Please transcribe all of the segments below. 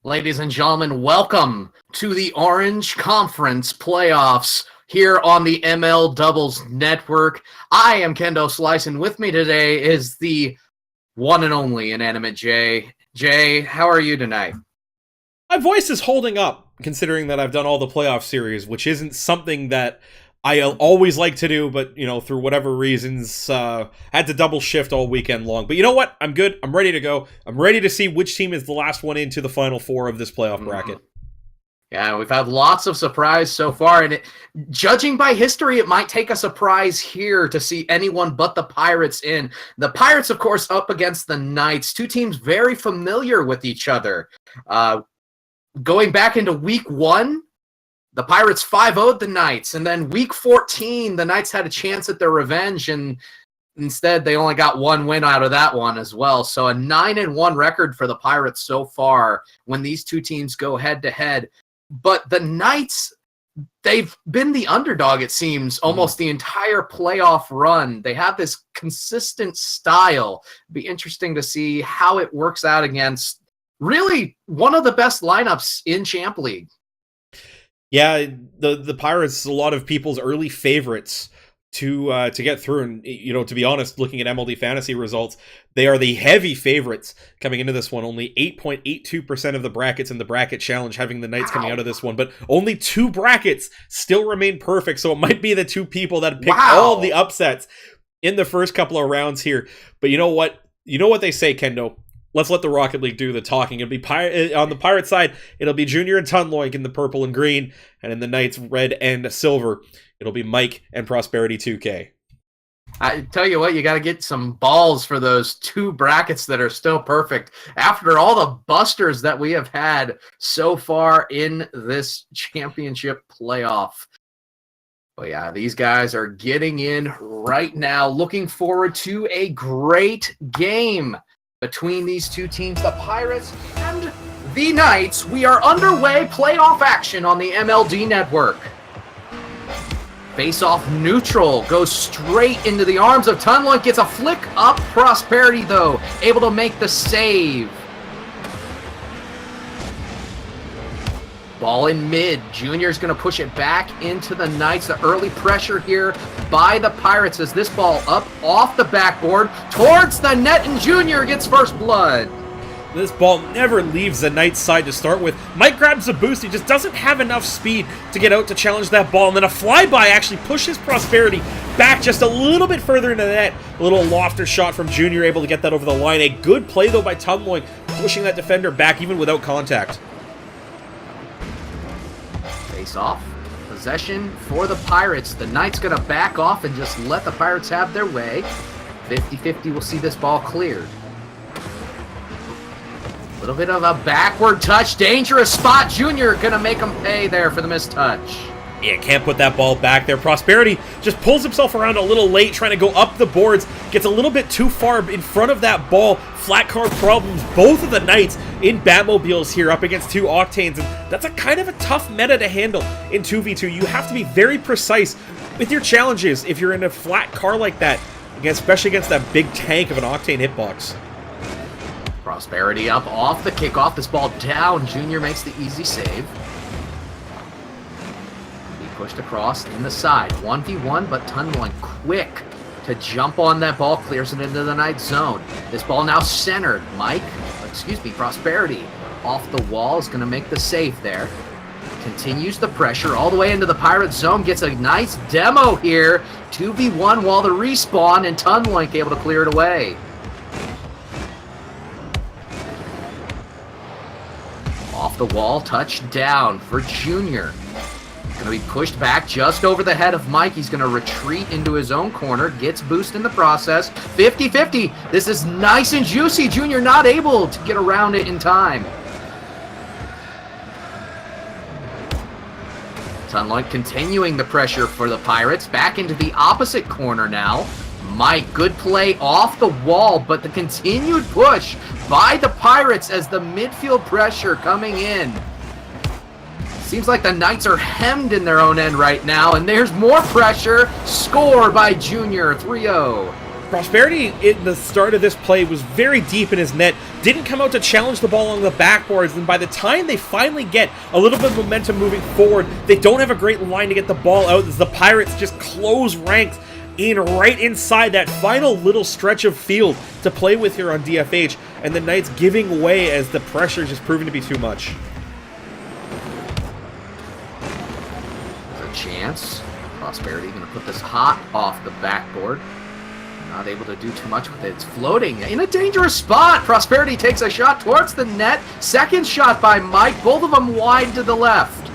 Ladies and gentlemen, welcome to the Orange Conference playoffs here on the ML Doubles Network. I am Kendo Slice, and with me today is the one and only Inanimate Jay. Jay, how are you tonight? My voice is holding up, considering that I've done all the playoff series, which isn't something that I always like to do, but, through whatever reasons, had to double shift all weekend long. But you know what? I'm good. I'm ready to go. I'm ready to see which team is the last one into the Final Four of this playoff bracket. Yeah, we've had lots of surprise so far, and judging by history, it might take a surprise here to see anyone but the Pirates in. The Pirates, of course, up against the Knights, two teams very familiar with each other. Going back into week 1, the Pirates 5-0'd the Knights, and then week 14, the Knights had a chance at their revenge, and instead they only got one win out of that one as well. So a 9-1 record for the Pirates so far when these two teams go head-to-head. But the Knights, they've been the underdog, it seems, almost the entire playoff run. They have this consistent style. It'd be interesting to see how it works out against really one of the best lineups in Champ League. Yeah, the Pirates, a lot of people's early favorites to get through, and to be honest, looking at MLD fantasy results, they are the heavy favorites coming into this one. Only 8.82% of the brackets in the bracket challenge having the Knights coming out of this one, but only 2 brackets still remain perfect, so it might be the 2 people that picked all the upsets in the first couple of rounds here. But you know what they say, Kendo? Let's let the Rocket League do the talking. It'll be on the Pirate side, it'll be Junior and Tunloik in the purple and green, and in the Knights, red and silver, it'll be Mike and Prosperity 2K. I tell you what, you got to get some balls for those 2 brackets that are still perfect after all the busters that we have had so far in this championship playoff. But yeah, these guys are getting in right now. Looking forward to a great game between these two teams, the Pirates and the Knights. We are underway, playoff action on the MLD Network. Face-off neutral, goes straight into the arms of Tunloik, gets a flick up. Prosperity, though, able to make the save. Ball in mid. Junior's going to push it back into the Knights. The early pressure here by the Pirates as this ball up off the backboard towards the net, and Junior gets first blood. This ball never leaves the Knights side to start with. Mike grabs the boost. He just doesn't have enough speed to get out to challenge that ball. And then a flyby actually pushes Prosperity back just a little bit further into the net. A little lofter shot from Junior, able to get that over the line. A good play, though, by Tunloik, pushing that defender back even without contact. Off. Possession for the Pirates. The Knights going to back off and just let the Pirates have their way. 50-50 will see this ball cleared. A little bit of a backward touch. Dangerous spot. Junior going to make him pay there for the missed touch. Yeah, can't put that ball back there. Prosperity just pulls himself around a little late, trying to go up the boards. Gets a little bit too far in front of that ball. Flat car problems. Both of the Knights in Batmobiles here up against 2 Octanes. And that's a kind of a tough meta to handle in 2v2. You have to be very precise with your challenges if you're in a flat car like that, especially against that big tank of an Octane hitbox. Prosperity up off the kickoff. This ball down. Junior makes the easy save. Pushed across in the side. 1v1, but Tunloik quick to jump on that ball, clears it into the Knight zone. This ball now centered. Prosperity off the wall is going to make the save there. Continues the pressure all the way into the Pirate zone. Gets a nice demo here. 2v1 while the respawn, and Tunloik able to clear it away. Off the wall, touchdown for Junior. Going to be pushed back just over the head of Mike. He's going to retreat into his own corner. Gets boost in the process. 50-50. This is nice and juicy. Junior not able to get around it in time. Tunloik continuing the pressure for the Pirates. Back into the opposite corner now. Mike, good play off the wall, but the continued push by the Pirates as the midfield pressure coming in. Seems like the Knights are hemmed in their own end right now, and there's more pressure. Score by Junior, 3-0. Prosperity in the start of this play was very deep in his net, didn't come out to challenge the ball on the backboards, and by the time they finally get a little bit of momentum moving forward, they don't have a great line to get the ball out as the Pirates just close ranks in right inside that final little stretch of field to play with here on DFH, and the Knights giving way as the pressure is just proving to be too much. There's a chance. Prosperity going to put this hot off the backboard. Not able to do too much with it. It's floating in a dangerous spot. Prosperity takes a shot towards the net. Second shot by Mike. Both of them wide to the left.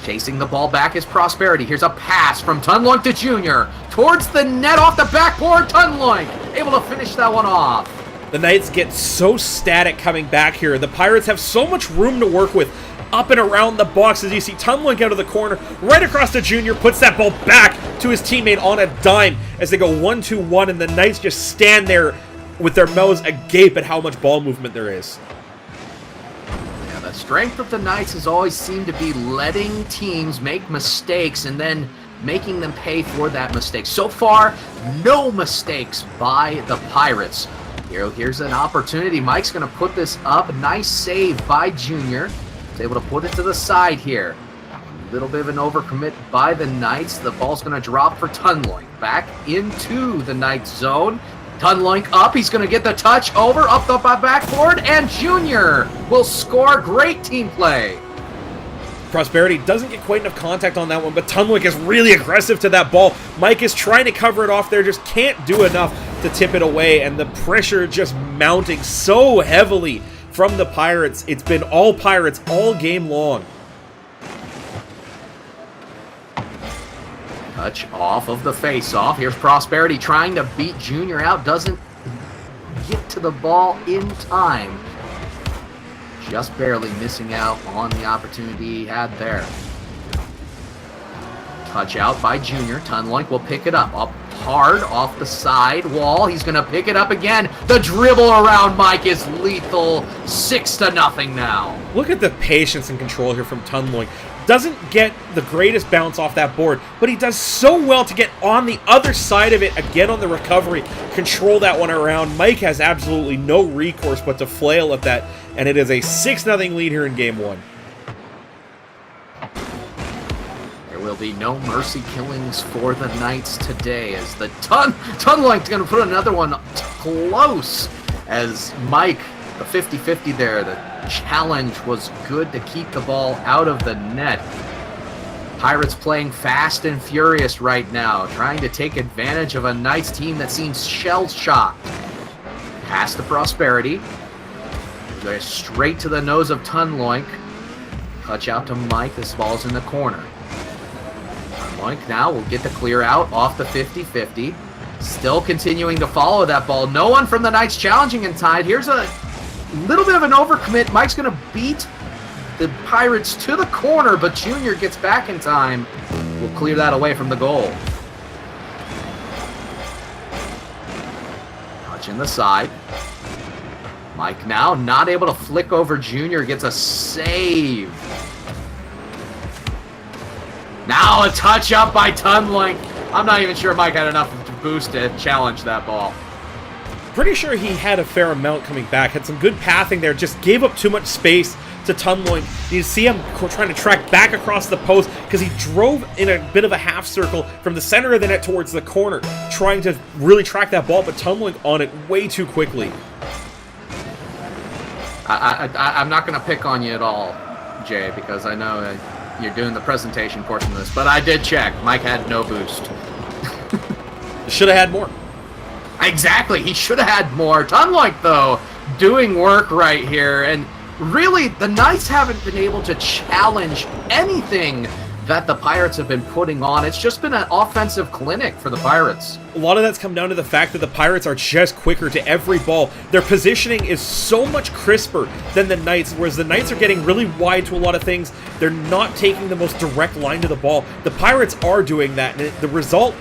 Chasing the ball back is Prosperity. Here's a pass from Tunloink to Junior. Towards the net off the backboard. Tunloink able to finish that one off. The Knights get so static coming back here. The Pirates have so much room to work with up and around the box as you see Tunloink out of the corner, right across to Junior, puts that ball back to his teammate on a dime as they go 1-2-1, and the Knights just stand there with their mouths agape at how much ball movement there is. Yeah, the strength of the Knights has always seemed to be letting teams make mistakes and then making them pay for that mistake. So far, no mistakes by the Pirates. Here's an opportunity. Mike's going to put this up. Nice save by Junior. He's able to put it to the side here. A little bit of an overcommit by the Knights. The ball's going to drop for Tunloink. Back into the Knights zone. Tunloink up. He's going to get the touch over. Up the backboard. And Junior will score. Great team play. Prosperity doesn't get quite enough contact on that one, but Tunloink is really aggressive to that ball. Mike is trying to cover it off there, just can't do enough to tip it away, and the pressure just mounting so heavily from the Pirates. It's been all Pirates all game long. Touch off of the face-off. Here's Prosperity trying to beat Junior out. Doesn't get to the ball in time. Just barely missing out on the opportunity he had there. Touch out by Junior. Tunloink will pick it up hard off the side wall. He's going to pick it up again. The dribble around Mike is lethal. 6-0 now. Look at the patience and control here from Tunloink. Doesn't get the greatest bounce off that board, but he does so well to get on the other side of it, again on the recovery, control that one around. Mike has absolutely no recourse but to flail at that, and it is a 6-0 lead here in Game 1. There will be no mercy killings for the Knights today as the Tunloink's going to put another one close as Mike, the 50-50 there, the challenge was good to keep the ball out of the net. Pirates playing fast and furious right now, trying to take advantage of a Knights team that seems shell-shocked. Pass to Prosperity. Goes straight to the nose of Tunloink. Touch out to Mike. This ball's in the corner. Tunloink now will get the clear out off the 50-50. Still continuing to follow that ball. No one from the Knights challenging in tide. Here's a little bit of an overcommit. Mike's going to beat the Pirates to the corner, but Junior gets back in time. Will clear that away from the goal. Touch in the side. Mike now not able to flick over Junior. Gets a save. Now a touch up by Tunloink. I'm not even sure Mike had enough boost to challenge that ball. Pretty sure he had a fair amount coming back. Had some good pathing there. Just gave up too much space to Tunloink. You see him trying to track back across the post because he drove in a bit of a half circle from the center of the net towards the corner, trying to really track that ball, but Tunloink on it way too quickly. I'm not going to pick on you at all, Jay, because I know you're doing the presentation portion of this, but I did check. Mike had no boost. Should have had more. Exactly, he should have had more. Tunloink, though, doing work right here, and really, the Knights haven't been able to challenge anything that the Pirates have been putting on. It's just been an offensive clinic for the Pirates. A lot of that's come down to the fact that the Pirates are just quicker to every ball. Their positioning is so much crisper than the Knights, whereas the Knights are getting really wide to a lot of things. They're not taking the most direct line to the ball. The Pirates are doing that, and the result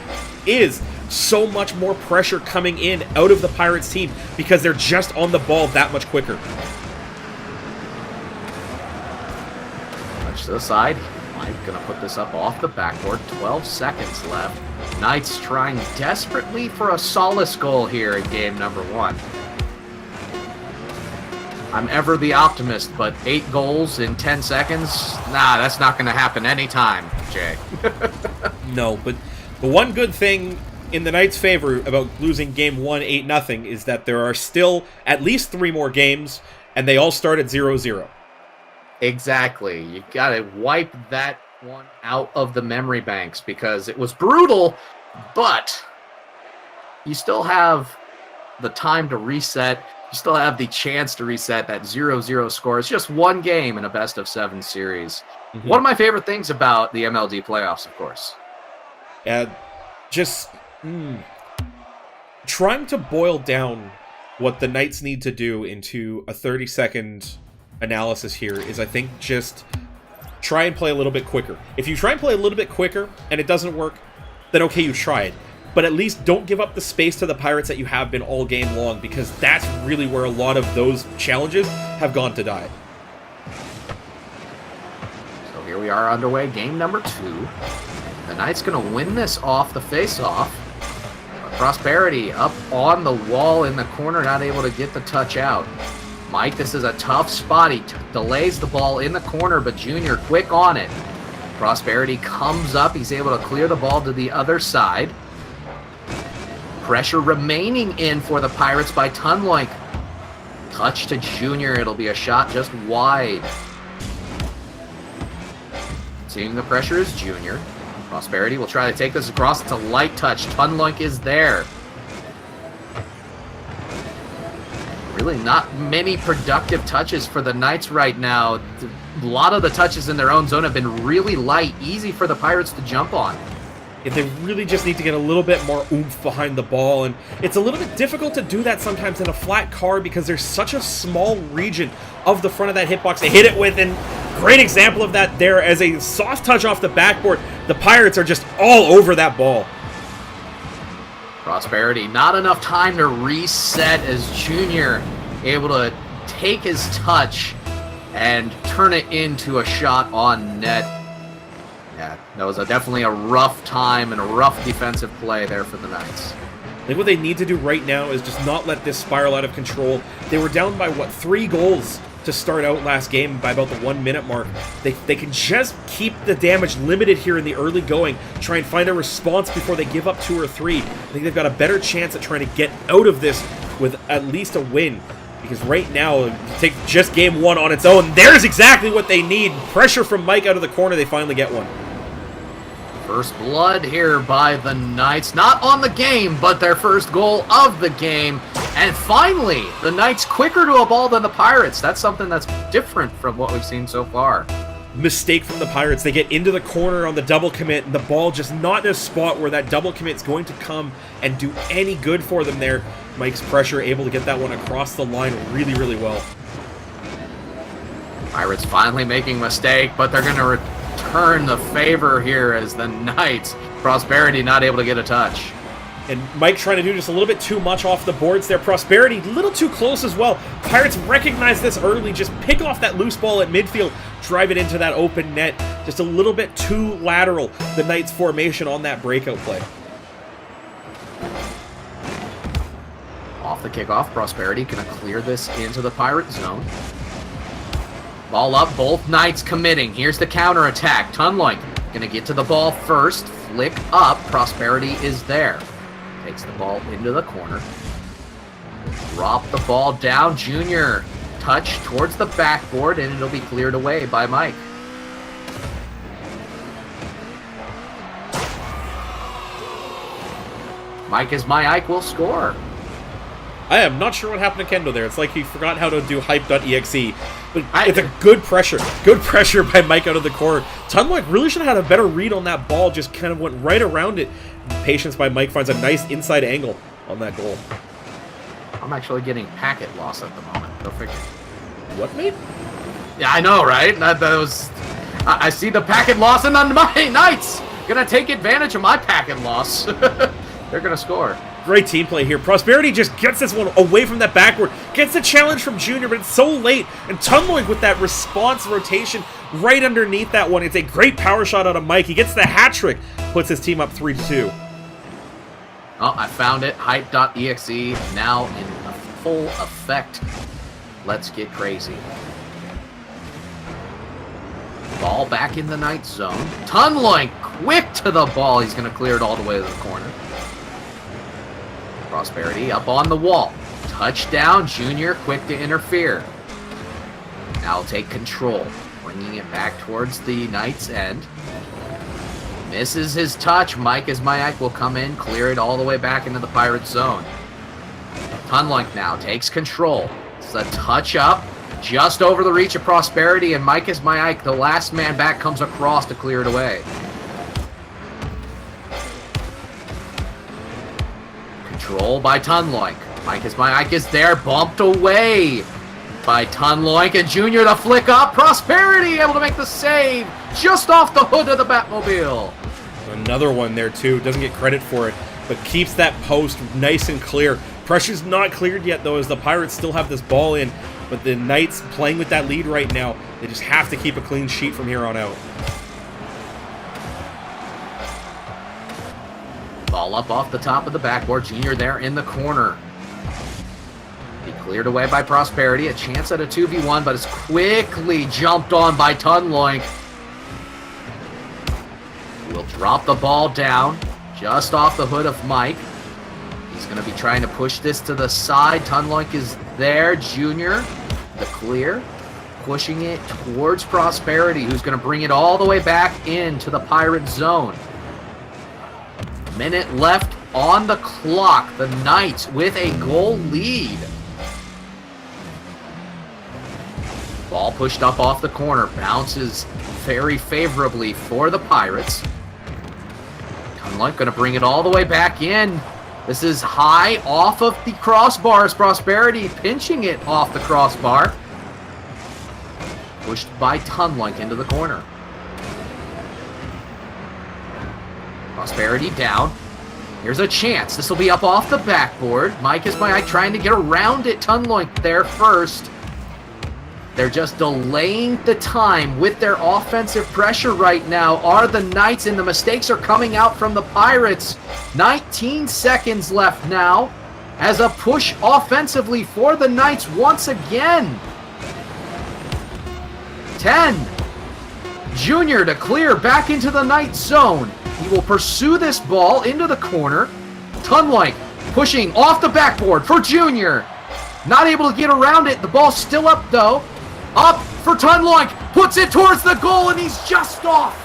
is so much more pressure coming in out of the Pirates team because they're just on the ball that much quicker. Touch to the side. Mike gonna put this up off the backboard. 12 seconds left. Knights trying desperately for a solace goal here in game number 1. I'm ever the optimist, but 8 goals in 10 seconds? Nah, that's not going to happen anytime, Jay. No, but the one good thing in the Knights' favor about losing game 1 8-0 is that there are still at least 3 more games, and they all start at 0-0. Exactly. You got to wipe that one out of the memory banks because it was brutal, but you still have the time to reset. You still have the chance to reset that 0-0 score. It's just one game in a best-of-7 series. Mm-hmm. One of my favorite things about the MLD playoffs, of course. Trying to boil down what the Knights need to do into a 30-second analysis here is, I think, just try and play a little bit quicker. If you try and play a little bit quicker and it doesn't work, then okay, you tried. But at least don't give up the space to the Pirates that you have been all game long, because that's really where a lot of those challenges have gone to die. So here we are underway, game number 2. The Knights going to win this off the face-off. Prosperity up on the wall in the corner, not able to get the touch out. Mike, this is a tough spot. He delays the ball in the corner, but Junior quick on it. Prosperity comes up. He's able to clear the ball to the other side. Pressure remaining in for the Pirates by Tunloik. Touch to Junior. It'll be a shot just wide. Seeing the pressure is Junior. Prosperity will try to take this across. It's a light touch. Tunloik is there. Really not many productive touches for the Knights right now. A lot of the touches in their own zone have been really light, easy for the Pirates to jump on. They really just need to get a little bit more oomph behind the ball, and it's a little bit difficult to do that sometimes in a flat car because there's such a small region of the front of that hitbox to hit it with, and great example of that there as a soft touch off the backboard. The Pirates are just all over that ball. Prosperity, not enough time to reset as Junior able to take his touch and turn it into a shot on net. Yeah, that was definitely a rough time and a rough defensive play there for the Knights. I think what they need to do right now is just not let this spiral out of control. They were down by, 3 goals to start out last game by about the 1-minute mark. They can just keep the damage limited here in the early going, try and find a response before they give up 2 or 3. I think they've got a better chance at trying to get out of this with at least a win. Because right now, take just game 1 on its own, there's exactly what they need. Pressure from Mike out of the corner, they finally get one. First blood here by the Knights. Not on the game, but their first goal of the game. And finally, the Knights quicker to a ball than the Pirates. That's something that's different from what we've seen so far. Mistake from the Pirates. They get into the corner on the double commit, and the ball just not in a spot where that double commit's going to come and do any good for them there. Mike's pressure able to get that one across the line really, really well. Pirates finally making a mistake, but they're going to return the favor here as the Knights. Prosperity not able to get a touch. And Mike trying to do just a little bit too much off the boards there. Prosperity a little too close as well. Pirates recognize this early, just pick off that loose ball at midfield, drive it into that open net. Just a little bit too lateral, the Knights formation on that breakout play. Off the kickoff, Prosperity gonna clear this into the Pirate zone. Ball up, both Knights committing. Here's the counterattack. Tunloik gonna get to the ball first, flick up, Prosperity is there. Takes the ball into the corner. Drop the ball down. Junior touch towards the backboard, and it'll be cleared away by Mike. Mike is my Ike will score. I am not sure what happened to Kendo there. It's like he forgot how to do hype.exe. But it's a good pressure. Good pressure by Mike out of the corner. Tunloik really should have had a better read on that ball. Just kind of went right around it. Patience by Mike finds a nice inside angle on that goal. I'm actually getting packet loss at the moment. Go figure. What, mate? Yeah, I know, right? That was. I see the packet loss, and then my Knights gonna take advantage of my packet loss. They're gonna score. Great team play here. Prosperity just gets this one away from that backward. Gets the challenge from Junior, but it's so late. And Tunloik with that response rotation right underneath that one. It's a great power shot out of Mike. He gets the hat trick, puts his team up 3-2. Oh, I found it. Hype.exe now in full effect. Let's get crazy. Ball back in the Knights zone. Tunloink quick to the ball. He's going to clear it all the way to the corner. Prosperity up on the wall. Touchdown, Junior quick to interfere. Now take control. Bringing it back towards the Knights' end. Misses his touch. Mike will come in, clear it all the way back into the Pirates zone. Tunloink now takes control. It's a touch up. Just over the reach of Prosperity, and Mike, the last man back, comes across to clear it away. Control by Tunloink. Mike is there, bumped away by Tunloink, and Junior the flick up. Prosperity able to make the save just off the hood of the Batmobile. Another one there too. Doesn't get credit for it, but keeps that post nice and clear. Pressure's not cleared yet though, as the Pirates still have this ball in. But the Knights playing with that lead right now. They just have to keep a clean sheet from here on out. Ball up off the top of the backboard. Junior there in the corner. He cleared away by Prosperity. A chance at a 2v1, but it's quickly jumped on by Tunloink. Will drop the ball down just off the hood of Mike. He's going to be trying to push this to the side. Tunloink is there. Junior, the clear, pushing it towards Prosperity, who's going to bring it all the way back into the Pirate zone. Minute left on the clock. The Knights with a goal lead. Ball pushed up off the corner. Bounces very favorably for the Pirates. Tunloink going to bring it all the way back in. This is high off of the crossbars. Prosperity pinching it off the crossbar. Pushed by Tunloink into the corner. Prosperity down. Here's a chance. This will be up off the backboard. Mike trying to get around it. Tunloink there first. They're just delaying the time with their offensive pressure right now. Are the Knights, and the mistakes are coming out from the Pirates. 19 seconds left now as a push offensively for the Knights once again. 10. Junior to clear back into the Knights zone. He will pursue this ball into the corner. Tunloink pushing off the backboard for Junior. Not able to get around it. The ball's still up though. Up for Tunloink, puts it towards the goal, and he's just off.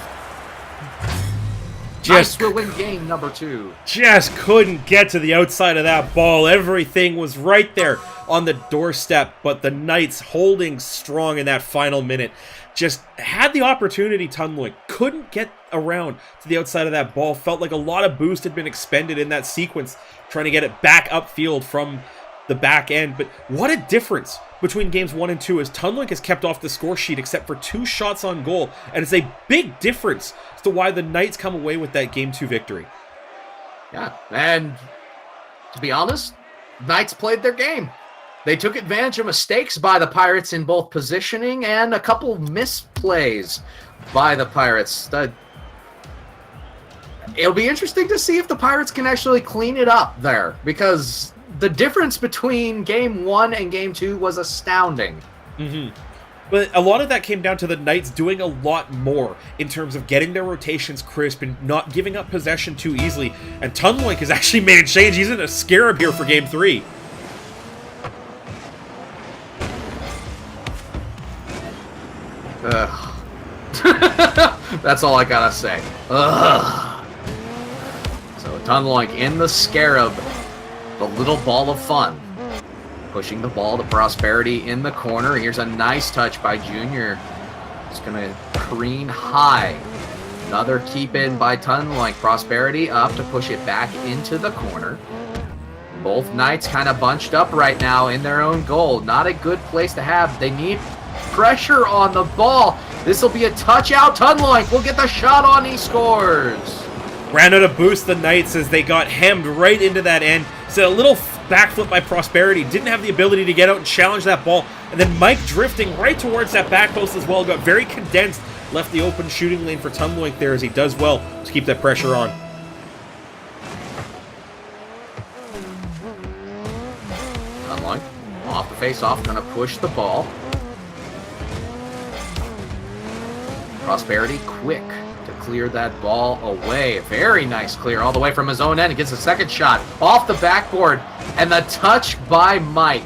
Knights will win game number 2. Just couldn't get to the outside of that ball. Everything was right there on the doorstep, but the Knights holding strong in that final minute. Just had the opportunity, Tunloink couldn't get around to the outside of that ball. Felt like a lot of boost had been expended in that sequence, trying to get it back upfield from the back end. But what a difference between games 1 and 2 as Tunloink has kept off the score sheet except for 2 shots on goal, and it's a big difference as to why the Knights come away with that game 2 victory. Yeah, and to be honest, Knights played their game. They took advantage of mistakes by the Pirates in both positioning and a couple misplays by the Pirates. It'll be interesting to see if the Pirates can actually clean it up there, because the difference between game 1 and game 2 was astounding. But a lot of that came down to the Knights doing a lot more in terms of getting their rotations crisp and not giving up possession too easily. And Tunloink has actually made a change. He's in a scarab here for game 3. That's all I gotta say. Ugh. So Tunloink in the scarab. The little ball of fun. Pushing the ball to Prosperity in the corner. Here's a nice touch by Junior. It's going to careen high. Another keep in by Tunloink. Prosperity up to push it back into the corner. Both Knights kind of bunched up right now in their own goal. Not a good place to have. They need pressure on the ball. This will be a touch out. Tunloink will get the shot on. He scores. Ran out of boost the Knights as they got hemmed right into that end. So a little backflip by Prosperity. Didn't have the ability to get out and challenge that ball. And then Mike drifting right towards that back post as well. Got very condensed. Left the open shooting lane for Tumloink there as he does well to keep that pressure on. Tumloink off the face-off, going to push the ball. Prosperity quick to clear that ball away. Very nice clear all the way from his own end. He gets a second shot off the backboard, and the touch by Mike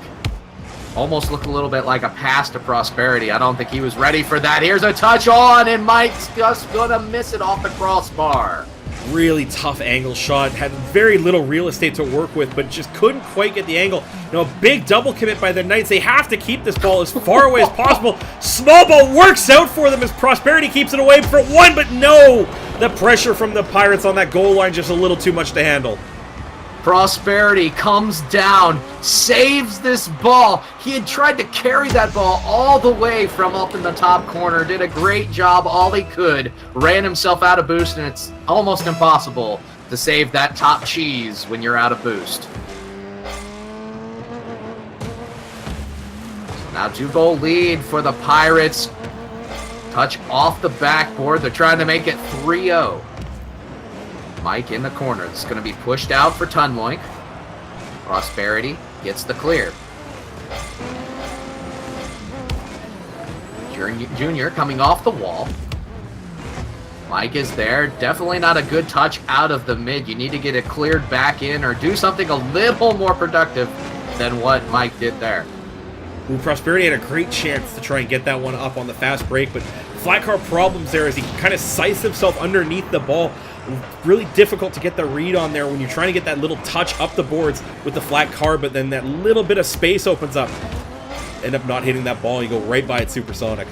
almost looked a little bit like a pass to Prosperity. I don't think he was ready for that. Here's a touch on, and Mike's just gonna miss it off the crossbar. Really tough angle shot. Had very little real estate to work with, but just couldn't quite get the angle. A big double commit by the Knights. They have to keep this ball as far away as possible. Small ball works out for them as Prosperity keeps it away for one, but no! The pressure from the Pirates on that goal line just a little too much to handle. Prosperity comes down, saves this ball. He had tried to carry that ball all the way from up in the top corner, did a great job, all he could, ran himself out of boost, and it's almost impossible to save that top cheese when you're out of boost. So now 2-goal lead for the Pirates. Touch off the backboard. They're trying to make it 3-0. Mike in the corner. It's going to be pushed out for Tumloink. Prosperity gets the clear. Junior coming off the wall. Mike is there. Definitely not a good touch out of the mid. You need to get it cleared back in or do something a little more productive than what Mike did there. Ooh, Prosperity had a great chance to try and get that one up on the fast break, but flat car problems there as he kind of sized himself underneath the ball. Really difficult to get the read on there when you're trying to get that little touch up the boards with the flat car, but then that little bit of space opens up. End up not hitting that ball, you go right by it supersonic.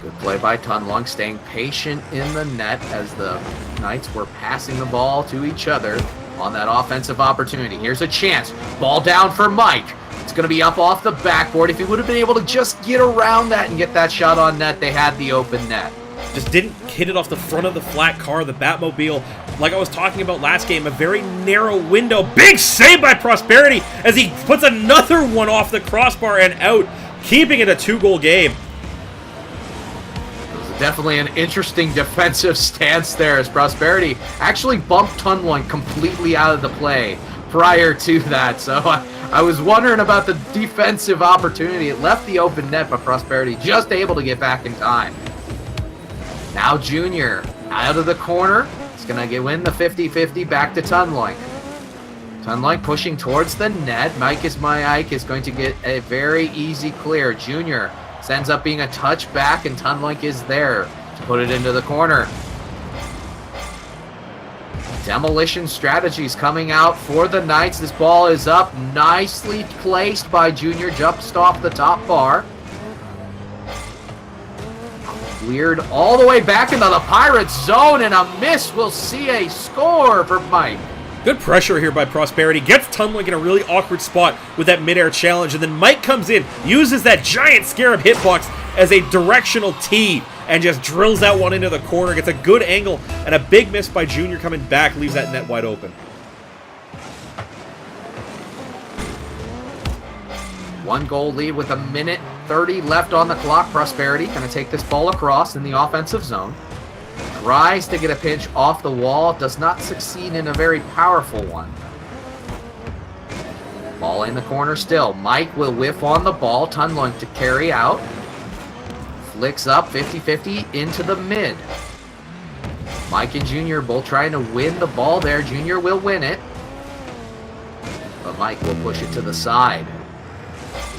Good play by Tumloink, staying patient in the net as the Knights were passing the ball to each other on that offensive opportunity. Here's a chance. Ball down for Mike. It's going to be up off the backboard. If he would have been able to just get around that and get that shot on net, they had the open net. Just didn't hit it off the front of the flat car, the Batmobile. Like I was talking about last game, a very narrow window. Big save by Prosperity as he puts another one off the crossbar and out, keeping it a 2-goal game. It was definitely an interesting defensive stance there as Prosperity actually bumped Tumloink completely out of the play prior to that. So I was wondering about the defensive opportunity. It left the open net, but Prosperity just able to get back in time. Now Junior out of the corner. It's going to win the 50-50 back to Tumloink. Tumloink pushing towards the net. Mike is going to get a very easy clear. Junior ends up being a touch back, and Tumloink is there to put it into the corner. Demolition strategies coming out for the Knights. This ball is up. Nicely placed by Junior. Jumps off the top bar. Cleared all the way back into the Pirates zone, and a miss. We'll see a score for Mike. Good pressure here by Prosperity. Gets Tumloink in a really awkward spot with that midair challenge, and then Mike comes in, uses that giant Scarab hitbox as a directional tee, and just drills that one into the corner. Gets a good angle, and a big miss by Junior coming back leaves that net wide open. 1-goal lead with 1:30 left on the clock. Prosperity going to take this ball across in the offensive zone. Tries to get a pinch off the wall. Does not succeed in a very powerful one. Ball in the corner still. Mike will whiff on the ball. Tumloink to carry out. Flicks up 50-50 into the mid. Mike and Junior both trying to win the ball there. Junior will win it, but Mike will push it to the side.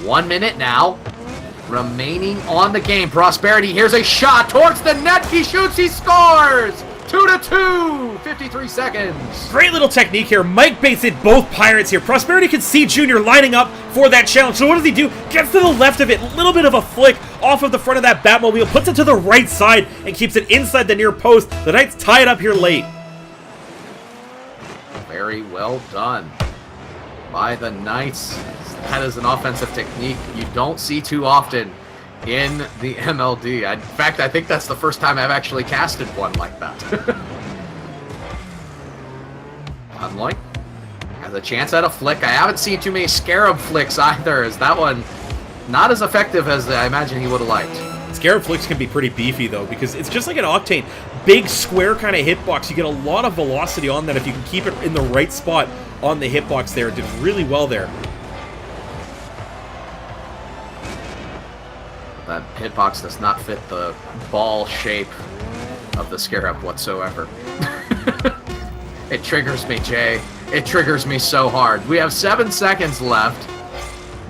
1 minute now remaining on the game. Prosperity, here's a shot towards the net. He shoots, he scores! 2-2, 53 seconds. Great little technique here. Mike baits it both Pirates here. Prosperity can see Junior lining up for that challenge. So what does he do? Gets to the left of it. A little bit of a flick off of the front of that Batmobile. Puts it to the right side and keeps it inside the near post. The Knights tie it up here late. Very well done by the Knights. That is an offensive technique you don't see too often in the MLD. In fact, I think that's the first time I've actually casted one like that. Tumloink Has a chance at a flick. I haven't seen too many Scarab flicks either, as that one not as effective as I imagine he would have liked. Scarab flicks can be pretty beefy, though, because it's just like an Octane. Big, square kind of hitbox. You get a lot of velocity on that if you can keep it in the right spot on the hitbox there. It did really well there. That hitbox does not fit the ball shape of the Scarab whatsoever. It triggers me, Jay. It triggers me so hard. We have 7 seconds left.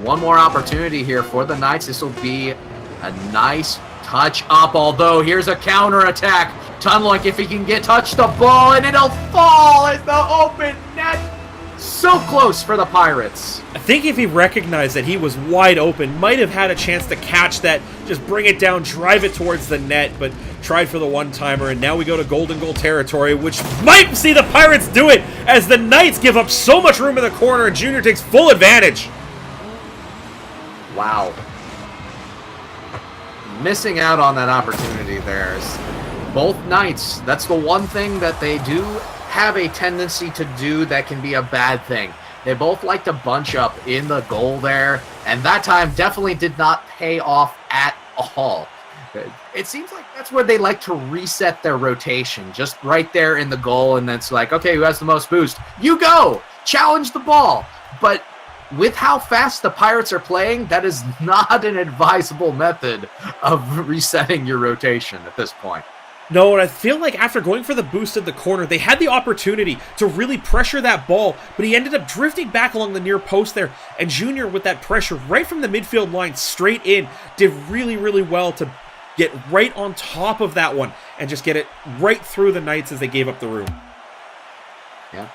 One more opportunity here for the Knights. This will be a nice touch up, although here's a counter attack. Tunloik, if he can touch the ball, and it'll fall as the open net. So close for the Pirates. I think if he recognized that he was wide open, might have had a chance to catch that, just bring it down, drive it towards the net, but tried for the one-timer, and now we go to golden goal territory, which might see the Pirates do it, as the Knights give up so much room in the corner, and Junior takes full advantage. Wow. Missing out on that opportunity there. Both Knights, that's the one thing that they do have a tendency to do that can be a bad thing. They both like to bunch up in the goal there, and that time definitely did not pay off at all. It seems like that's where they like to reset their rotation, just right there in the goal, and then it's like, okay, who has the most boost? You go! Challenge the ball! But with how fast the Pirates are playing, that is not an advisable method of resetting your rotation at this point. No, and I feel like after going for the boost in the corner, they had the opportunity to really pressure that ball, but he ended up drifting back along the near post there, and Junior, with that pressure right from the midfield line straight in, did really, really well to get right on top of that one and just get it right through the Knights as they gave up the room. Yeah.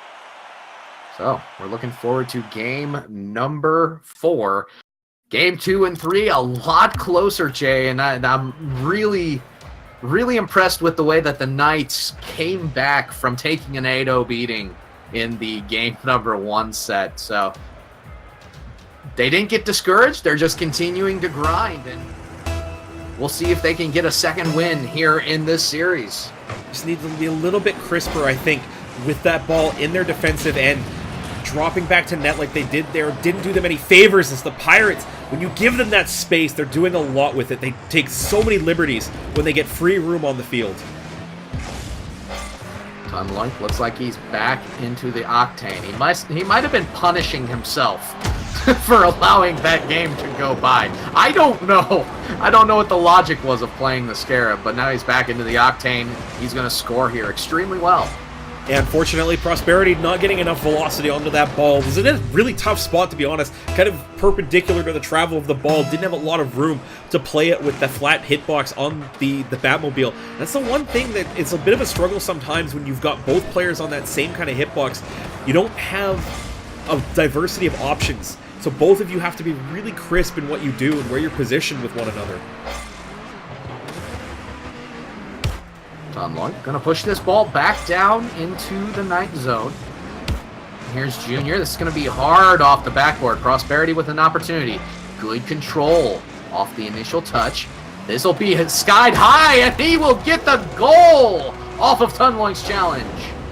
So, we're looking forward to game number 4. Game 2 and 3, a lot closer, Jay, and I'm really impressed with the way that the Knights came back from taking an 8-0 beating in the game number 1 set. So they didn't get discouraged. They're just continuing to grind, and we'll see if they can get a second win here in this series. Just need to be a little bit crisper, I think, with that ball in their defensive end. Dropping back to net like they did there didn't do them any favors, as the Pirates, when you give them that space, they're doing a lot with it. They take so many liberties when they get free room on the field. Tunloik looks like he's back into the Octane. He might have been punishing himself for allowing that game to go by. I don't know. I don't know what the logic was of playing the Scarab, but now he's back into the Octane. He's going to score here extremely well. And fortunately, Prosperity not getting enough velocity onto that ball. Was in a really tough spot, to be honest. Kind of perpendicular to the travel of the ball. Didn't have a lot of room to play it with the flat hitbox on the Batmobile. That's the one thing that it's a bit of a struggle sometimes when you've got both players on that same kind of hitbox. You don't have a diversity of options. So both of you have to be really crisp in what you do and where you're positioned with one another. Tunloik going to push this ball back down into the Knight zone. Here's Junior. This is going to be hard off the backboard. Prosperity with an opportunity. Good control off the initial touch. This will be skied high, and he will get the goal off of Tunloik's challenge.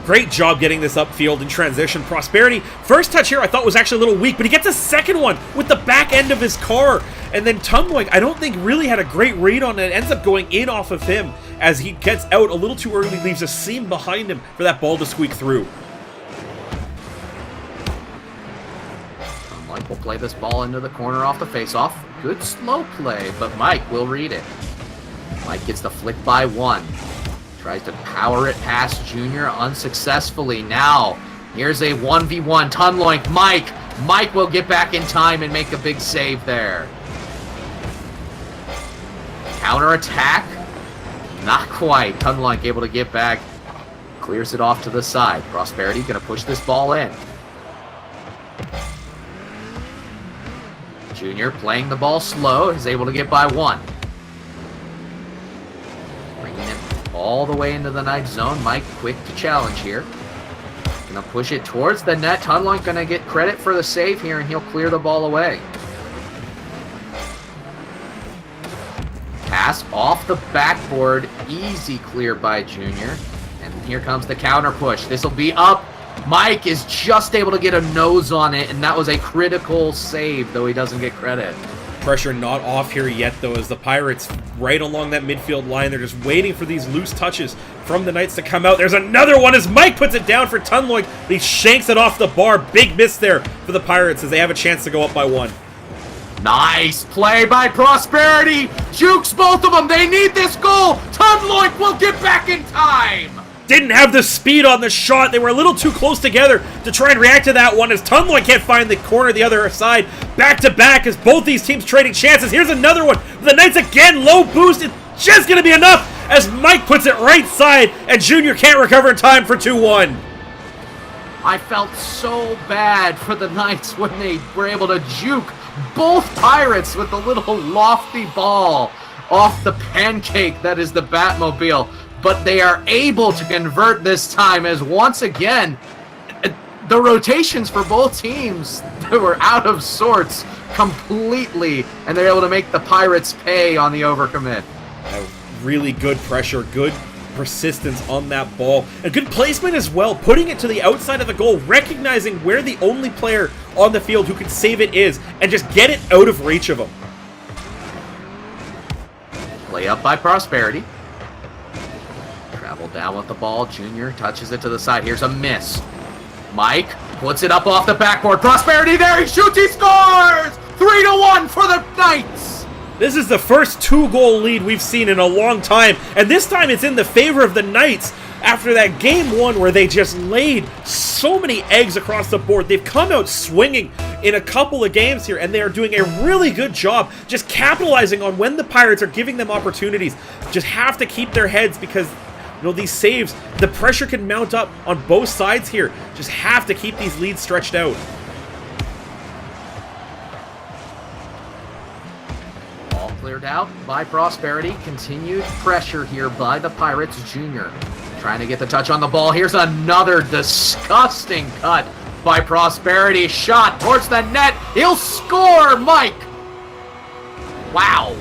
Great job getting this upfield in transition. Prosperity, first touch here I thought was actually a little weak, but he gets a second one with the back end of his car. And then Tunloik, I don't think really had a great read on it. Ends up going in off of him as he gets out a little too early, leaves a seam behind him for that ball to squeak through. Mike will play this ball into the corner off the faceoff. Good slow play, but Mike will read it. Mike gets the flick by 1. Tries to power it past Junior unsuccessfully. Now, here's a 1v1. Tunloik, Mike. Mike will get back in time and make a big save there. Counter attack. Not quite. Tunloik able to get back. Clears it off to the side. Prosperity going to push this ball in. Junior playing the ball slow. Is able to get by 1. Bringing it all the way into the Knight zone. Mike quick to challenge here. Gonna push it towards the net. Tunloik gonna get credit for the save here, and he'll clear the ball away. Pass off the backboard. Easy clear by Junior. And here comes the counter push. This will be up. Mike is just able to get a nose on it, and that was a critical save, though he doesn't get credit. Pressure not off here yet, though, as the Pirates right along that midfield line. They're just waiting for these loose touches from the Knights to come out. There's another one as Mike puts it down for Tunloik. He shanks it off the bar. Big miss there for the Pirates as they have a chance to go up by 1. Nice play by Prosperity. Jukes both of them. They need this goal. Tunloik will get back in time. Didn't have the speed on the shot. They were a little too close together to try and react to that one as Tunloik can't find the corner the other side. Back to back as both these teams trading chances. Here's another one. The Knights again, low boost. It's just going to be enough as Mike puts it right side and Junior can't recover in time for 2-1. I felt so bad for the Knights when they were able to juke both Pirates with the little lofty ball off the pancake that is the Batmobile. But they are able to convert this time as once again, the rotations for both teams were out of sorts completely, and they're able to make the Pirates pay on the overcommit. Really good pressure, good persistence on that ball, and good placement as well, putting it to the outside of the goal, recognizing where the only player on the field who can save it is, and just get it out of reach of him. Play up by Prosperity. Travel down with the ball. Junior touches it to the side. Here's a miss. Mike puts it up off the backboard. Prosperity there. He shoots. He scores. 3-1 for the Knights. This is the first 2-goal lead we've seen in a long time, and this time it's in the favor of the Knights. After that game 1 where they just laid so many eggs across the board, they've come out swinging in a couple of games here, and they are doing a really good job just capitalizing on when the Pirates are giving them opportunities. Just have to keep their heads because these saves, the pressure can mount up on both sides here. Just have to keep these leads stretched out. Ball cleared out by Prosperity. Continued pressure here by the Pirates. Junior trying to get the touch on the ball. Here's another disgusting cut by Prosperity. Shot towards the net. He'll score, Mike. Wow.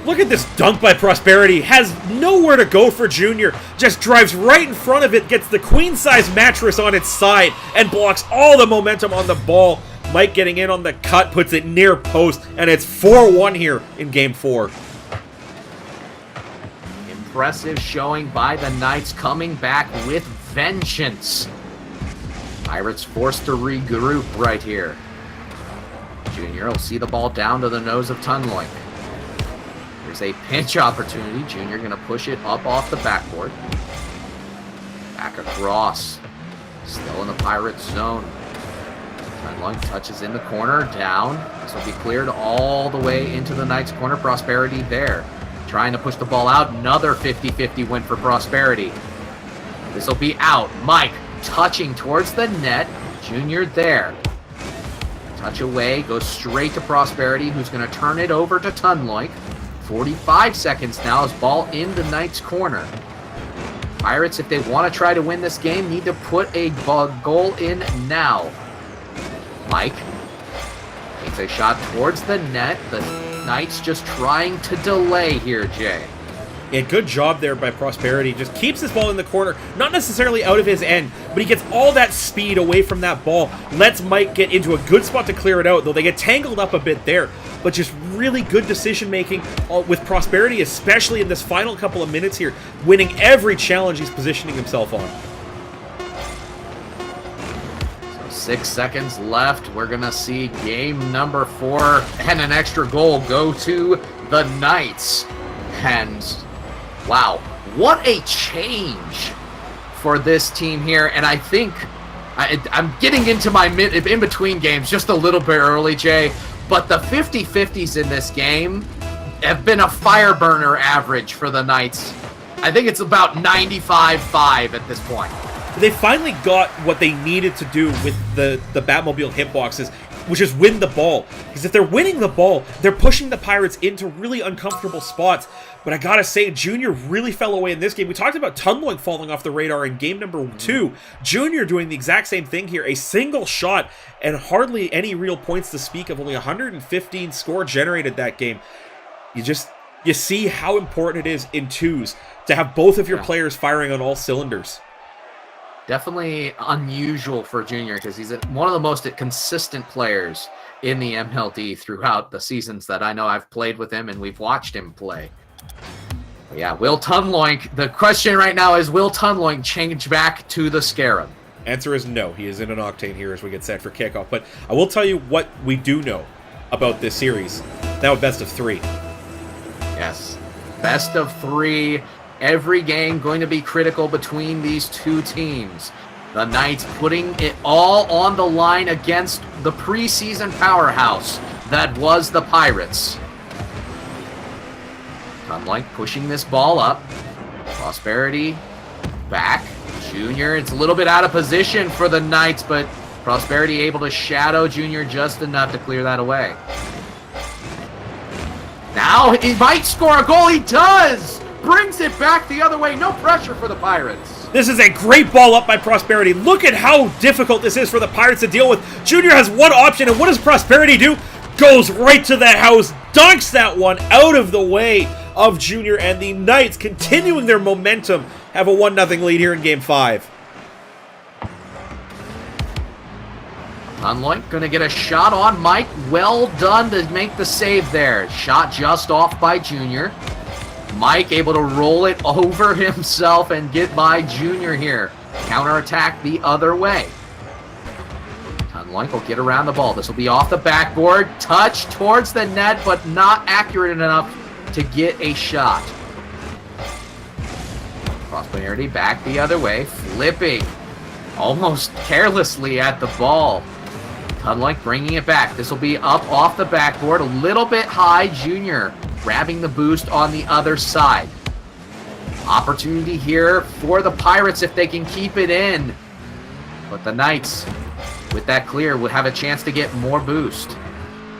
Look at this dunk by Prosperity. Has nowhere to go for Junior. Just drives right in front of it, gets the queen-size mattress on its side, and blocks all the momentum on the ball. Mike getting in on the cut, puts it near post, and it's 4-1 here in Game 4. Impressive showing by the Knights, coming back with vengeance. Pirates forced to regroup right here. Junior will see the ball down to the nose of Tunloik. There's a pinch opportunity. Junior going to push it up off the backboard. Back across. Still in the Pirates zone. Tunloik touches in the corner. Down. This will be cleared all the way into the Knights corner. Prosperity there. Trying to push the ball out. Another 50-50 win for Prosperity. This will be out. Mike touching towards the net. Junior there. Touch away. Goes straight to Prosperity, who's going to turn it over to Tunloik. 45 seconds now as ball in the Knights corner. Pirates, if they want to try to win this game, need to put a goal in now. Mike takes a shot towards the net. The Knights just trying to delay here, Jay. Yeah, good job there by Prosperity. Just keeps this ball in the corner, not necessarily out of his end, but he gets all that speed away from that ball. Lets Mike get into a good spot to clear it out, though they get tangled up a bit there. But just really good decision-making with Prosperity, especially in this final couple of minutes here, winning every challenge he's positioning himself on. So 6 seconds left. We're going to see game number 4 and an extra goal go to the Knights. And wow, what a change for this team here. And I think I'm getting into my in-between games just a little bit early, Jay. But the 50-50s in this game have been a fire burner average for the Knights. I think it's about 95-5 at this point. They finally got what they needed to do with the Batmobile hitboxes, which is win the ball. Because if they're winning the ball, they're pushing the Pirates into really uncomfortable spots. But I gotta say, Junior really fell away in this game. We talked about Tunloik falling off the radar in game number 2. Junior doing the exact same thing here. A single shot and hardly any real points to speak of. Only 115 score generated that game. You see how important it is in twos to have both of your players firing on all cylinders. Definitely unusual for Junior because he's one of the most consistent players in the MLD throughout the seasons that I know I've played with him and we've watched him play. But yeah, Will Tunloink, the question right now is, will Tunloink change back to the Scarab? Answer is no. He is in an octane here as we get set for kickoff. But I will tell you what we do know about this series. Now best of 3. Yes, best of 3. Every game going to be critical between these two teams. The Knights putting it all on the line against the preseason powerhouse that was the Pirates. Tunloink pushing this ball up. Prosperity back. Junior, it's a little bit out of position for the Knights, but Prosperity able to shadow Junior just enough to clear that away. Now he might score a goal. He does! Brings it back the other way. No pressure for the Pirates. This is a great ball up by Prosperity. Look at how difficult this is for the Pirates to deal with. Junior has one option, and what does Prosperity do? Goes right to the house, dunks that one out of the way of Junior, and the Knights, continuing their momentum, have a 1-0 lead here in Game 5. Tunloink going to get a shot on Mike. Well done to make the save there. Shot just off by Junior. Mike able to roll it over himself and get by Junior here. Counterattack the other way. Tunloink will get around the ball. This will be off the backboard. Touch towards the net, but not accurate enough to get a shot. Prosperity back the other way. Flipping almost carelessly at the ball. Tunloink bringing it back. This will be up off the backboard. A little bit high. Junior grabbing the boost on the other side. Opportunity here for the Pirates if they can keep it in. But the Knights, with that clear, would have a chance to get more boost.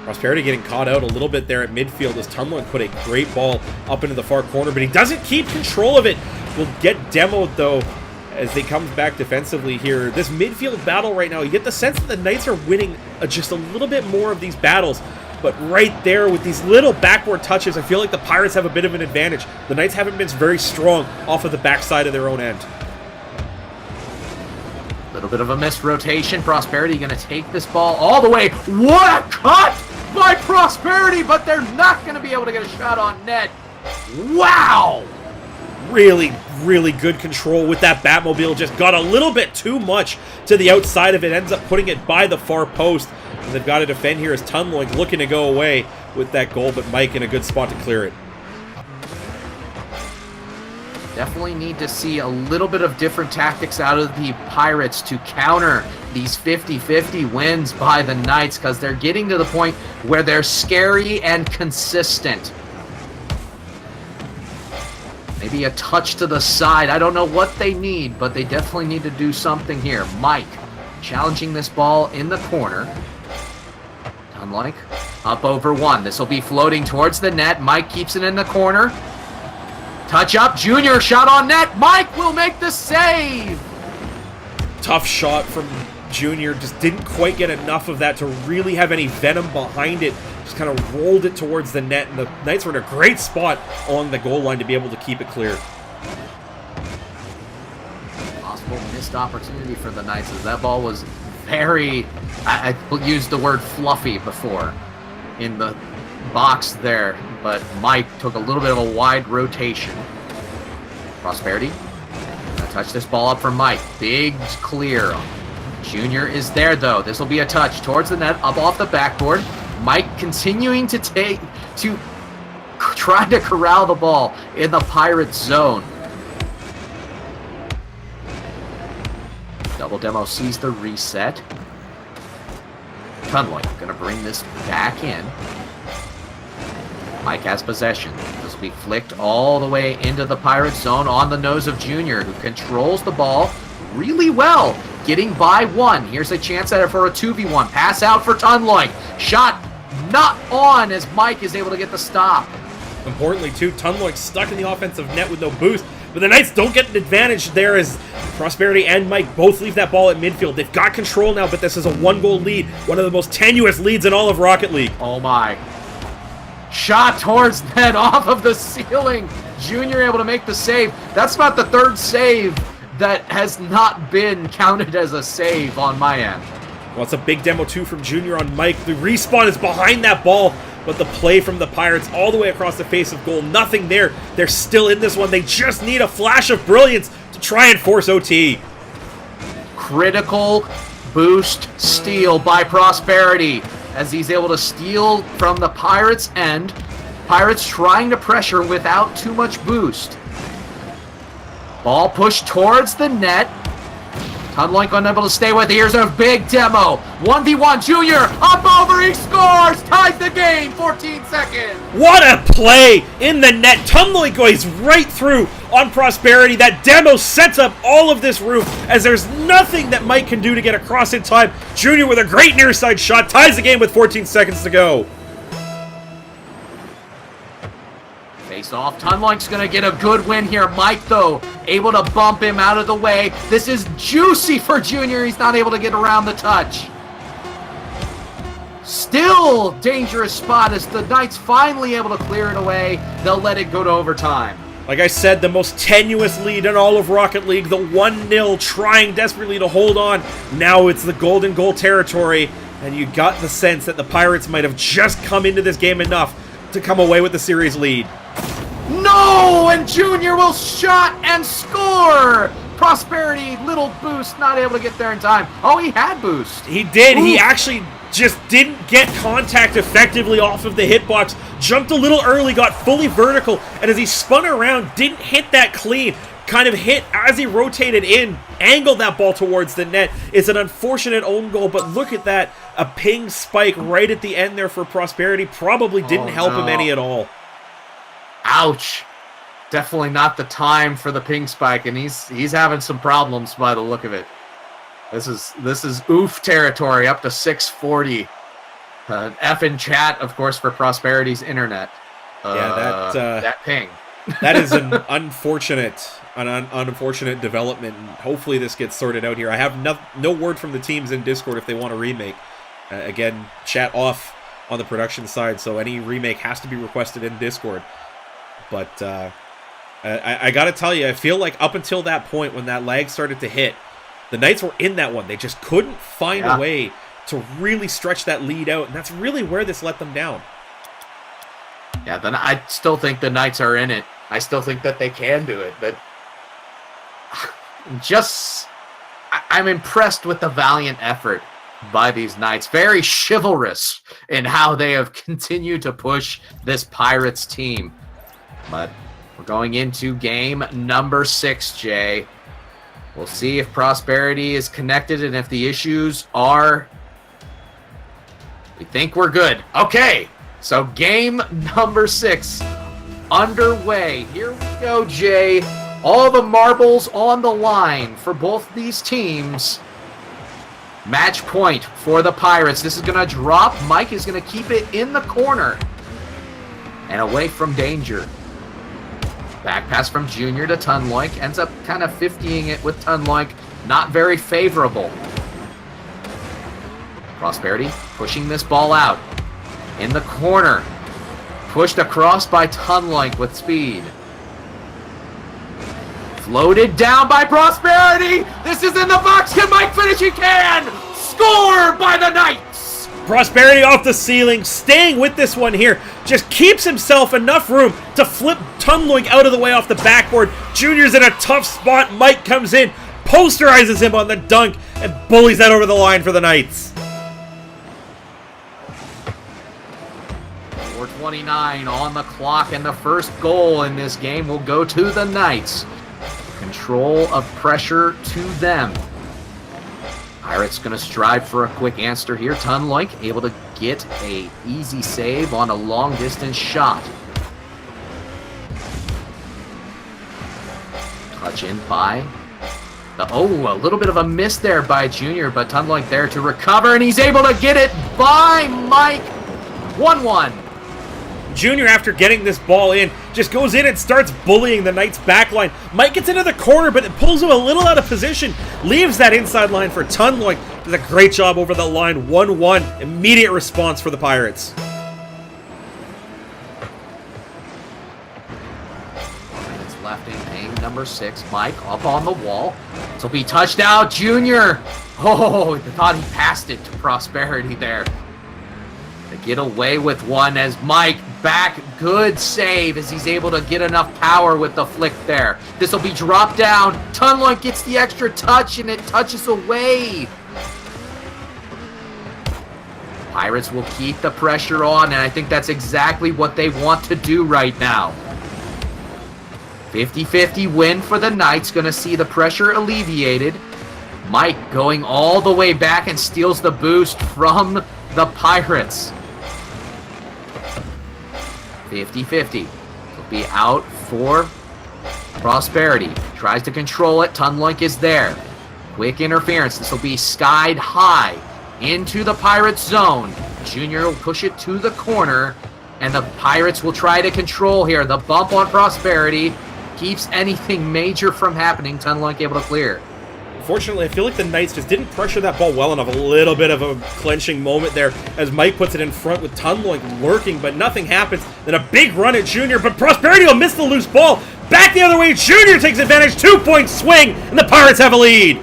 Prosperity getting caught out a little bit there at midfield as Tunloink put a great ball up into the far corner, but he doesn't keep control of it. Will get demoed, though, as they come back defensively here. This midfield battle right now, you get the sense that the Knights are winning just a little bit more of these battles. But right there with these little backboard touches, I feel like the Pirates have a bit of an advantage. The Knights haven't been very strong off of the backside of their own end. A little bit of a missed rotation. Prosperity going to take this ball all the way. What a cut by Prosperity, but they're not going to be able to get a shot on net. Wow! Really, really good control with that Batmobile. Just got a little bit too much to the outside of it. Ends up putting it by the far post. And they've got to defend here as Tunloink looking to go away with that goal, but Mike in a good spot to clear it. Definitely need to see a little bit of different tactics out of the Pirates to counter these 50-50 wins by the Knights, because they're getting to the point where they're scary and consistent. Maybe a touch to the side. I don't know what they need, but they definitely need to do something here. Mike challenging this ball in the corner. Tunloink up over one. This will be floating towards the net. Mike keeps it in the corner. Touch up. Junior shot on net. Mike will make the save. Tough shot from Junior. Just didn't quite get enough of that to really have any venom behind it. Just kind of rolled it towards the net, and the Knights were in a great spot along the goal line to be able to keep it clear. Possible missed opportunity for the Knights as that ball was very, I used the word fluffy before in the box there, but Mike took a little bit of a wide rotation. Prosperity. Gonna touch this ball up for Mike. Big clear. Junior is there though. This will be a touch towards the net, up off the backboard. Mike continuing to try to corral the ball in the Pirates zone. Double Demo sees the reset. Tunloink gonna bring this back in. Mike has possession. This will be flicked all the way into the Pirates zone on the nose of Junior, who controls the ball really well, getting by one. Here's a chance at it for a 2v1. Pass out for Tunloink. Shot not on as Mike is able to get the stop. Importantly, too, Tunloink stuck in the offensive net with no boost, but the Knights don't get an advantage there as Prosperity and Mike both leave that ball at midfield. They've got control now, but this is a one-goal lead, one of the most tenuous leads in all of Rocket League. Oh my. Shot towards net off of the ceiling. Junior able to make the save. That's about the third save that has not been counted as a save on my end. Well, it's a big demo too from Junior on Mike. The respawn is behind that ball, but the play from the Pirates all the way across the face of goal, nothing there. They're still in this one. They just need a flash of brilliance to try and force OT. Critical boost steal by Prosperity as he's able to steal from the Pirates' end. Pirates trying to pressure without too much boost. Ball pushed towards the net. Tunloik unable to stay with it. Here's a big demo. 1v1 Junior up over. He scores. Ties the game. 14 seconds. What a play in the net. Tunloik goes right through on Prosperity. That demo sets up all of this room as there's nothing that Mike can do to get across in time. Junior with a great near side shot ties the game with 14 seconds to go. Face off. Tunloik's going to get a good win here. Mike, though, able to bump him out of the way. This is juicy for Junior. He's not able to get around the touch. Still dangerous spot as the Knights finally able to clear it away. They'll let it go to overtime. Like I said, the most tenuous lead in all of Rocket League. The 1-0 trying desperately to hold on. Now it's the golden goal territory. And you got the sense that the Pirates might have just come into this game enough to come away with the series lead. No! And Junior will shot and score! Prosperity, little boost, not able to get there in time. Oh, he had boost. He did. Ooh. He actually just didn't get contact effectively off of the hitbox. Jumped a little early, got fully vertical, and as he spun around, didn't hit that clean. Kind of hit as he rotated in, angled that ball towards the net. It's an unfortunate own goal, but look at that. A ping spike right at the end there for Prosperity. Probably didn't help him any at all. Ouch. Definitely not the time for the ping spike, and he's having some problems by the look of it. This is oof territory, up to 640. F in chat, of course, for Prosperity's internet. Yeah, that ping. That is an unfortunate development, and hopefully this gets sorted out here. I have no word from the teams in Discord if they want a remake. Again, chat off on the production side, so any remake has to be requested in Discord. But I gotta tell you, I feel like up until that point when that lag started to hit, the Knights were in that one. They just couldn't find a way to really stretch that lead out, and that's really where this let them down. Yeah, then I still think the Knights are in it. I still think that they can do it, but I'm impressed with the valiant effort by these Knights. Very chivalrous in how they have continued to push this Pirates team. But we're going into game number 6, Jay. We'll see if Prosperity is connected and if the issues are... We think we're good. Okay, so game number 6 underway. Here we go, Jay. All the marbles on the line for both these teams. Match point for the Pirates. This is going to drop. Mike is going to keep it in the corner and away from danger. Back pass from Junior to Tunloik. Ends up kind of 50-ing it with Tunloik. Not very favorable. Prosperity pushing this ball out. In the corner. Pushed across by Tunloik with speed. Floated down by Prosperity. This is in the box. Can Mike finish? He can! Score by the Knights! Prosperity off the ceiling, staying with this one here. Just keeps himself enough room to flip Tunloik out of the way off the backboard. Junior's in a tough spot. Mike comes in, posterizes him on the dunk, and bullies that over the line for the Knights. 4:29 on the clock, and the first goal in this game will go to the Knights. Control of pressure to them. Pirates going to strive for a quick answer here. Tunloik able to get a easy save on a long distance shot. Touch in by a little bit of a miss there by Junior, but Tunloik there to recover, and he's able to get it by Mike. 1-1. Junior, after getting this ball in, just goes in and starts bullying the Knights backline. Mike gets into the corner, but it pulls him a little out of position. Leaves that inside line for Tunloik. Does a great job over the line. 1-1. Immediate response for the Pirates. Minutes left in game number number 6, Mike, up on the wall. This will be touchdown, Junior. Oh, I thought he passed it to Prosperity there. To get away with one as Mike back. Good save as he's able to get enough power with the flick there. This will be dropped down. Tunloik gets the extra touch and it touches away. Pirates will keep the pressure on, and I think that's exactly what they want to do right now. 50-50 win for the Knights. Going to see the pressure alleviated. Mike going all the way back and steals the boost from the Pirates. 50-50. Will be out for Prosperity. Tries to control it. Tunloik is there. Quick interference. This will be skied high into the Pirates zone. Junior will push it to the corner, and the Pirates will try to control here. The bump on Prosperity keeps anything major from happening. Tunloik able to clear. Unfortunately, I feel like the Knights just didn't pressure that ball well enough. A little bit of a clenching moment there as Mike puts it in front with Tunloik lurking, but nothing happens. Then a big run at Junior, but Prosperity will miss the loose ball. Back the other way, Junior takes advantage, 2-point swing, and the Pirates have a lead.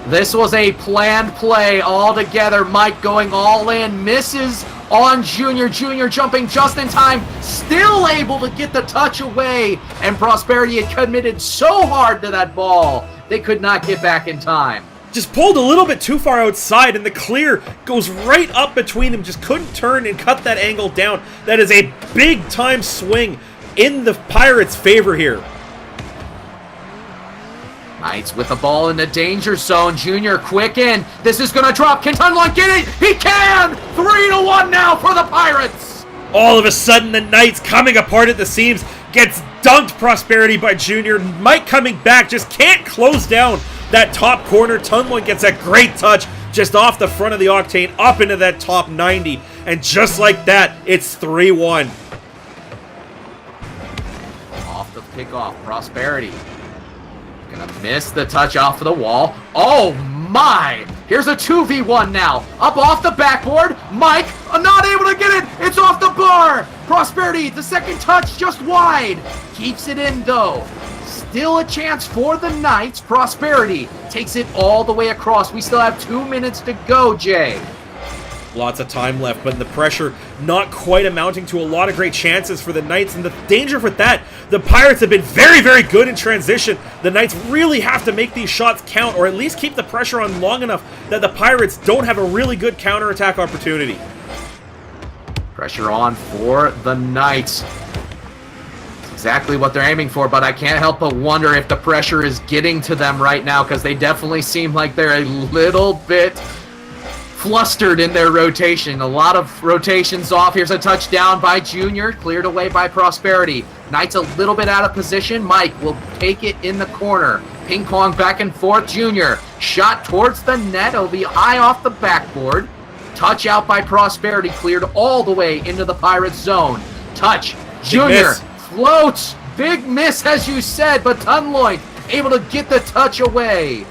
This was a planned play altogether. Mike going all in, misses on Junior. Junior jumping just in time, still able to get the touch away. And Prosperity had committed so hard to that ball, they could not get back in time. Just pulled a little bit too far outside, and the clear goes right up between them. Just couldn't turn and cut that angle down. That is a big-time swing in the Pirates' favor here. Knights with the ball in the danger zone. Junior quick in. This is going to drop. Can Tunloik get it? He can! 3-1 now for the Pirates. All of a sudden, the Knights coming apart at the seams. Gets dunked Prosperity by Junior. Mike coming back. Just can't close down that top corner. Tunloik gets a great touch just off the front of the Octane up into that top 90. And just like that, it's 3-1. Off the kickoff. Prosperity. Gonna miss the touch off of the wall. Oh my! Here's a 2v1 now. Up off the backboard. Mike not able to get it. It's off the bar. Prosperity, the second touch just wide. Keeps it in though. Still a chance for the Knights. Prosperity takes it all the way across. We still have 2 minutes to go, Jay. Lots of time left, but the pressure not quite amounting to a lot of great chances for the Knights. And the danger with that, the Pirates have been very, very good in transition. The Knights really have to make these shots count, or at least keep the pressure on long enough that the Pirates don't have a really good counterattack opportunity. Pressure on for the Knights. It's exactly what they're aiming for, but I can't help but wonder if the pressure is getting to them right now, because they definitely seem like they're a little bit flustered in their rotation. A lot of rotations off. Here's a touchdown by Junior, cleared away by Prosperity. Knights a little bit out of position. Mike will take it in the corner. Ping pong back and forth. Junior shot towards the net. It'll be high off the backboard. Touch out by Prosperity, cleared all the way into the Pirates zone. Touch. Junior floats. Big miss, as you said, but Tunloik able to get the touch away.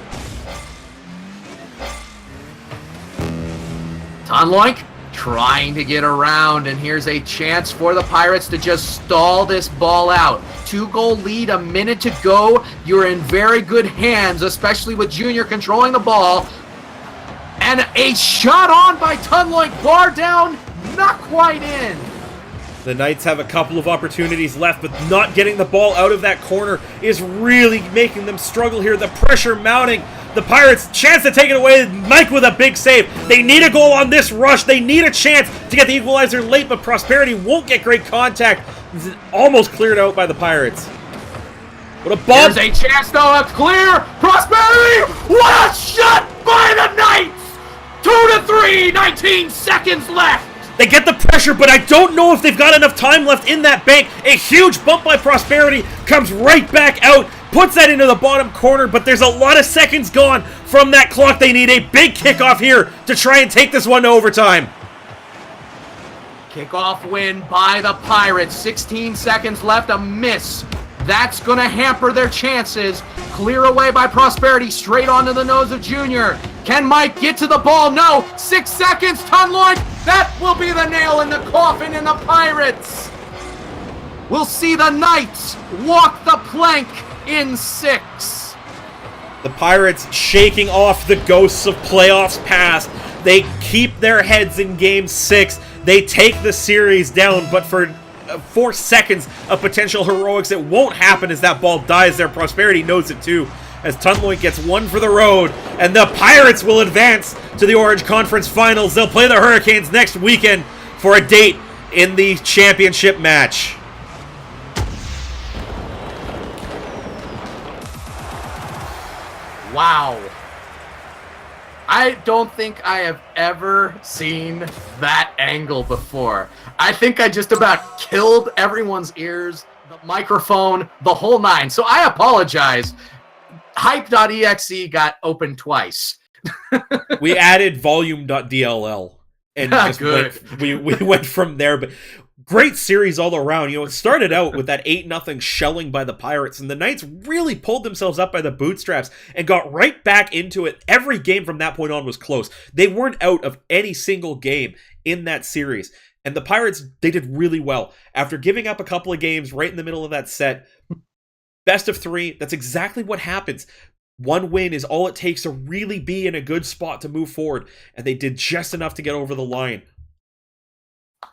Tunloik trying to get around, and here's a chance for the Pirates to just stall this ball out. 2-goal lead, a minute to go. You're in very good hands, especially with Junior controlling the ball. And a shot on by Tunloik, bar down, not quite in. The Knights have a couple of opportunities left, but not getting the ball out of that corner is really making them struggle here. The pressure mounting. The Pirates, chance to take it away. Mike with a big save. They need a goal on this rush. They need a chance to get the equalizer late, but Prosperity won't get great contact. Almost cleared out by the Pirates. What a ball. There's a chance, though. It's clear. Prosperity. What a shot by the Knights. 2-3, 19 seconds left. They get the pressure, but I don't know if they've got enough time left in that bank. A huge bump by Prosperity comes right back out, puts that into the bottom corner, but there's a lot of seconds gone from that clock. They need a big kickoff here to try and take this one to overtime. Kickoff win by the Pirates. 16 seconds left, a miss. That's going to hamper their chances. Clear away by Prosperity, straight onto the nose of Junior. Can Mike get to the ball? No. 6 seconds, Tunloik. That will be the nail in the coffin in the Pirates. We'll see the Knights walk the plank in 6. The Pirates shaking off the ghosts of playoffs past. They keep their heads in Game 6. They take the series down, but for 4 seconds of potential heroics, it won't happen as that ball dies there. Prosperity knows it too, as Tunloy gets one for the road, and the Pirates will advance to the Orange Conference Finals. They'll play the Hurricanes next weekend for a date in the championship match. Wow. I don't think I have ever seen that angle before. I think I just about killed everyone's ears, the microphone, the whole nine. So I apologize. Hype.exe got opened twice. We added volume.dll and just we went from there. But great series all around. You know, it started out with that 8-0 shelling by the Pirates, and the Knights really pulled themselves up by the bootstraps and got right back into it. Every game from that point on was close. They weren't out of any single game in that series. And the Pirates, they did really well. After giving up a couple of games right in the middle of that set, best of 3, that's exactly what happens. One win is all it takes to really be in a good spot to move forward, and they did just enough to get over the line.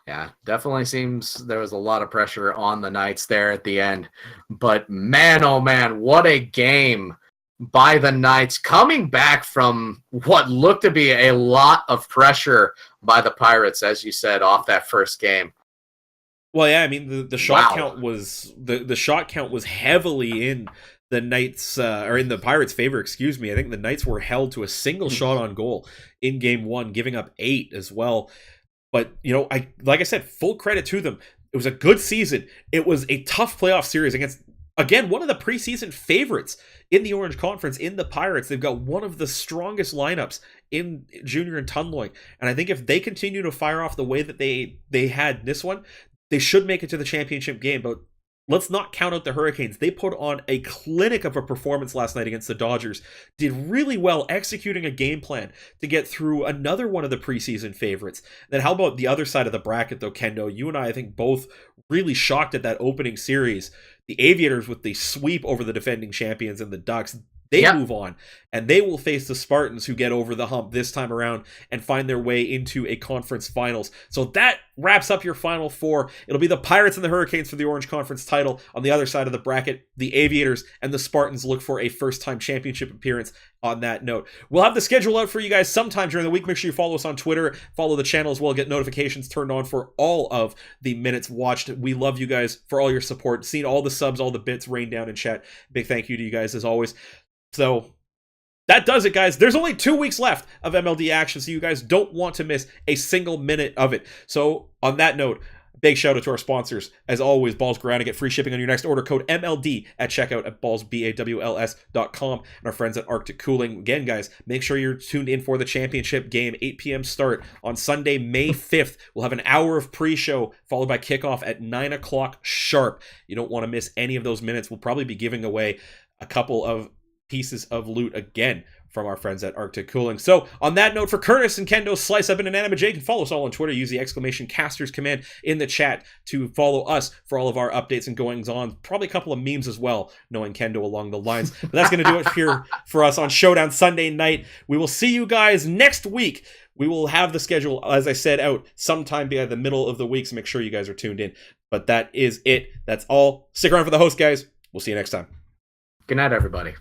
Yeah, definitely seems there was a lot of pressure on the Knights there at the end. But man, oh man, what a game by the Knights, coming back from what looked to be a lot of pressure by the Pirates, as you said, off that first game. Well, yeah, I mean the shot count was the shot count was heavily in the Knights or in the Pirates' favor. Excuse me. I think the Knights were held to a single shot on goal in Game 1, giving up 8 as well. But, you know, like I said, full credit to them. It was a good season. It was a tough playoff series against, again, one of the preseason favorites in the Orange Conference, in the Pirates. They've got one of the strongest lineups in Junior and Tunloy. And I think if they continue to fire off the way that they had this one, they should make it to the championship game. But let's not count out the Hurricanes. They put on a clinic of a performance last night against the Dodgers. Did really well executing a game plan to get through another one of the preseason favorites. Then how about the other side of the bracket, though, Kendo? You and I think, both really shocked at that opening series. The Aviators with the sweep over the defending champions and the Ducks. They move on, and they will face the Spartans, who get over the hump this time around and find their way into a conference finals. So that wraps up your Final Four. It'll be the Pirates and the Hurricanes for the Orange Conference title. On the other side of the bracket, the Aviators and the Spartans look for a first-time championship appearance. On that note, we'll have the schedule out for you guys sometime during the week. Make sure you follow us on Twitter, follow the channel as well, get notifications turned on for all of the minutes watched. We love you guys for all your support, seeing all the subs, all the bits rain down in chat. Big thank you to you guys as always. So that does it, guys. There's only 2 weeks left of MLD action, so you guys don't want to miss a single minute of it. So on that note, big shout out to our sponsors. As always, Balls Garana, get free shipping on your next order. Code MLD at checkout at ballsbawls.com. And our friends at Arctic Cooling. Again, guys, make sure you're tuned in for the championship game. 8 p.m. start on Sunday, May 5th. We'll have an hour of pre-show followed by kickoff at 9 o'clock sharp. You don't want to miss any of those minutes. We'll probably be giving away a couple of pieces of loot again from our friends at Arctic Cooling. So on that note, for Curtis and Kendo Slice, I've been an Anima J. You can follow us all on Twitter. Use the exclamation casters command in the chat to follow us for all of our updates and goings on. Probably a couple of memes as well, knowing Kendo along the lines. But that's going to do it here for us on Showdown Sunday night. We will see you guys next week. We will have the schedule, as I said, out sometime by the middle of the week, so make sure you guys are tuned in. But that is it. That's all. Stick around for the host, guys. We'll see you next time. Good night, everybody.